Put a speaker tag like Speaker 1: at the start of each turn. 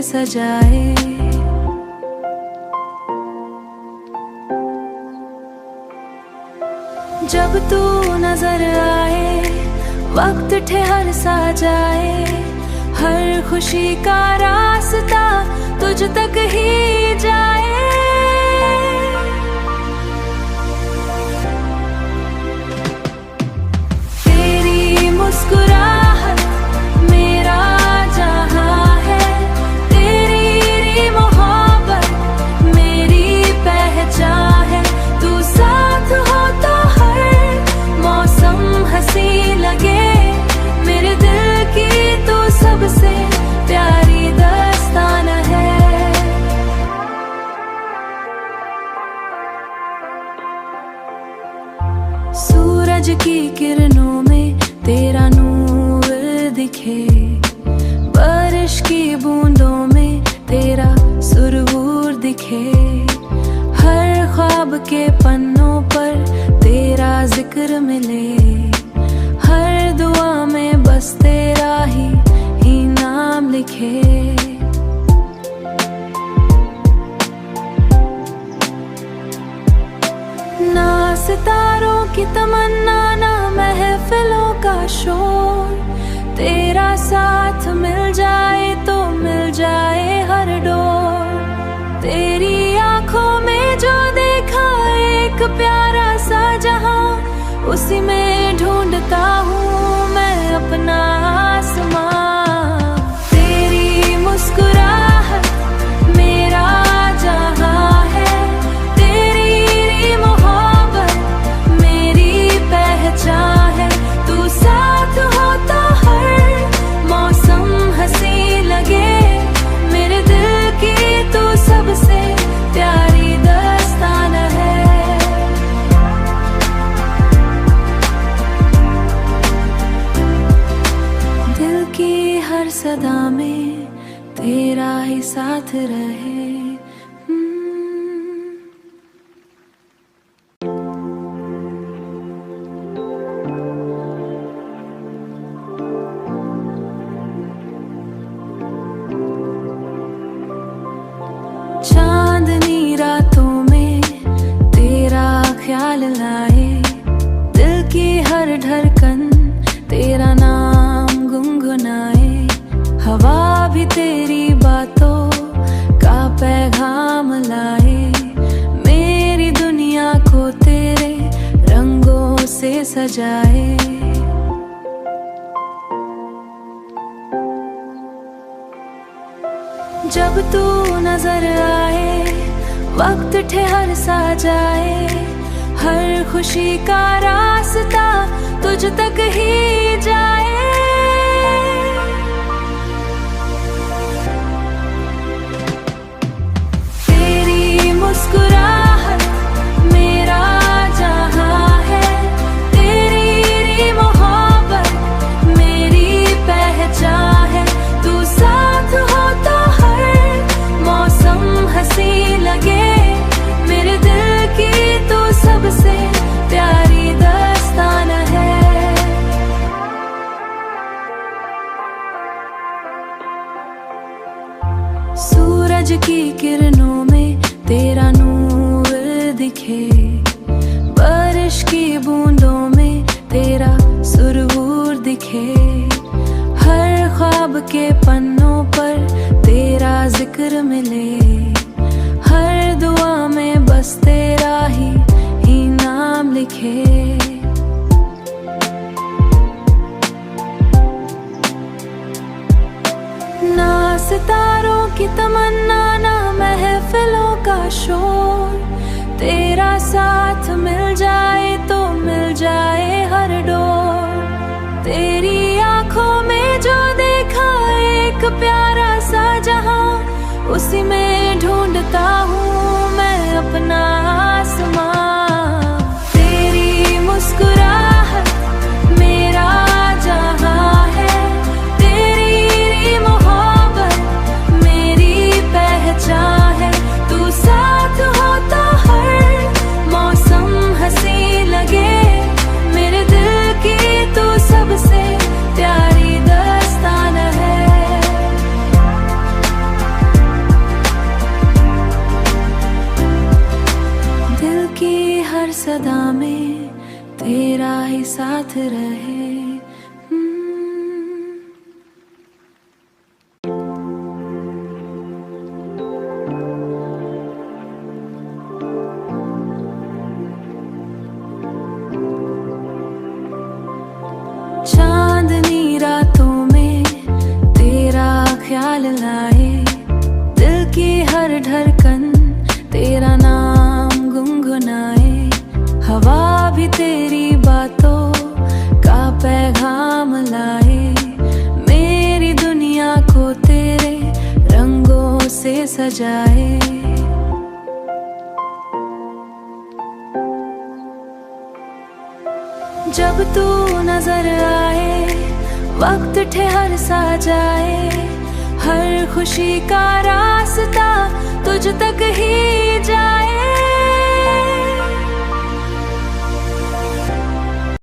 Speaker 1: सजाए। जब तू नजर आए वक्त ठहर सा जाए, हर खुशी का रास्ता तुझ तक ही जाए। तेरी मुस्कुराहट मेरा जहां है, तेरी मोहब्बत मेरी पहचान है। तू साथ हो तो हर मौसम हंसी लगे, मेरे दिल की तू सबसे प्यारी दास्तान है। सूरज की किरणों में तेरा नूर दिखे, बारिश की बूंदों में तेरा सुरूर दिखे। हर ख्वाब के पन्नों पर तेरा जिक्र मिले, हर दुआ में बस तेरा ही नाम लिखे। ना सितारों की तमन्ना, ना महफिलों का शोर, तेरा साथ मिल जाए तो मिल जाए हर डोर। तेरी आंखों में जो देखा एक प्यारा सा जहां, उसी में ढूंढता हूँ मैं अपना आसमां। तेरी मुस्कुराहट मेरा जहां है, तेरी मोहब्बत मेरी पहचान है। तू साथ हो तो हर मौसम हंसी लगे, मेरे दिल की तू सबसे प्यारी दास्तान है। दिल की हर सदा में तेरा ही साथ रहे। चांदनी रातों में तेरा ख्याल लाए, दिल की हर धड़कन तेरा नाम गुनगुनाए। हवा भी तेरी बातों का पैगाम लाए, मेरी दुनिया को तेरे रंगों से सजाए। जब तू नजर आए वक्त ठहर सा जाए, हर खुशी का रास्ता तुझ तक ही जाए। तेरी मुस्कुराहट मेरा जहां है, तेरी मोहब्बत मेरी पहचान है। तू साथ हो तो हर मौसम हंसी लगे, मेरे दिल की तू सबसे प्यारी दास्तान है। सूरज की किरणों में तेरा नूर दिखे, बारिश की बूंदों में तेरा सुरूर दिखे। हर ख्वाब के पन्नों पर तेरा जिक्र मिले, हर दुआ में बस तेरा ही नाम लिखे। ना सितारों की तमन्ना, ना महफिलों का शोर, तेरा साथ मिल जाए तो मिल जाए हर डोर। तेरी आंखों में जो देखा एक प्यारा सा जहां, उसी में ढूंढता हूँ मैं अपना आसमां। तेरी मुस्कुराहट मेरा जहां है, तेरी मोहब्बत मेरी पहचान है। तू साथ हो तो हर मौसम हंसी लगे, मेरे दिल की तू सबसे प्यारी दास्तान है। साथ रहे। चांदनी रातों में तेरा ख्याल लाए, दिल की हर धड़कन तेरा नाम गुनगुनाए। हवा भी तेरी बातों का पैगाम लाए, मेरी दुनिया को तेरे रंगों से सजाए। जब तू नजर आए वक्त ठहर सा जाए, हर खुशी का रास्ता तुझ तक ही जाए।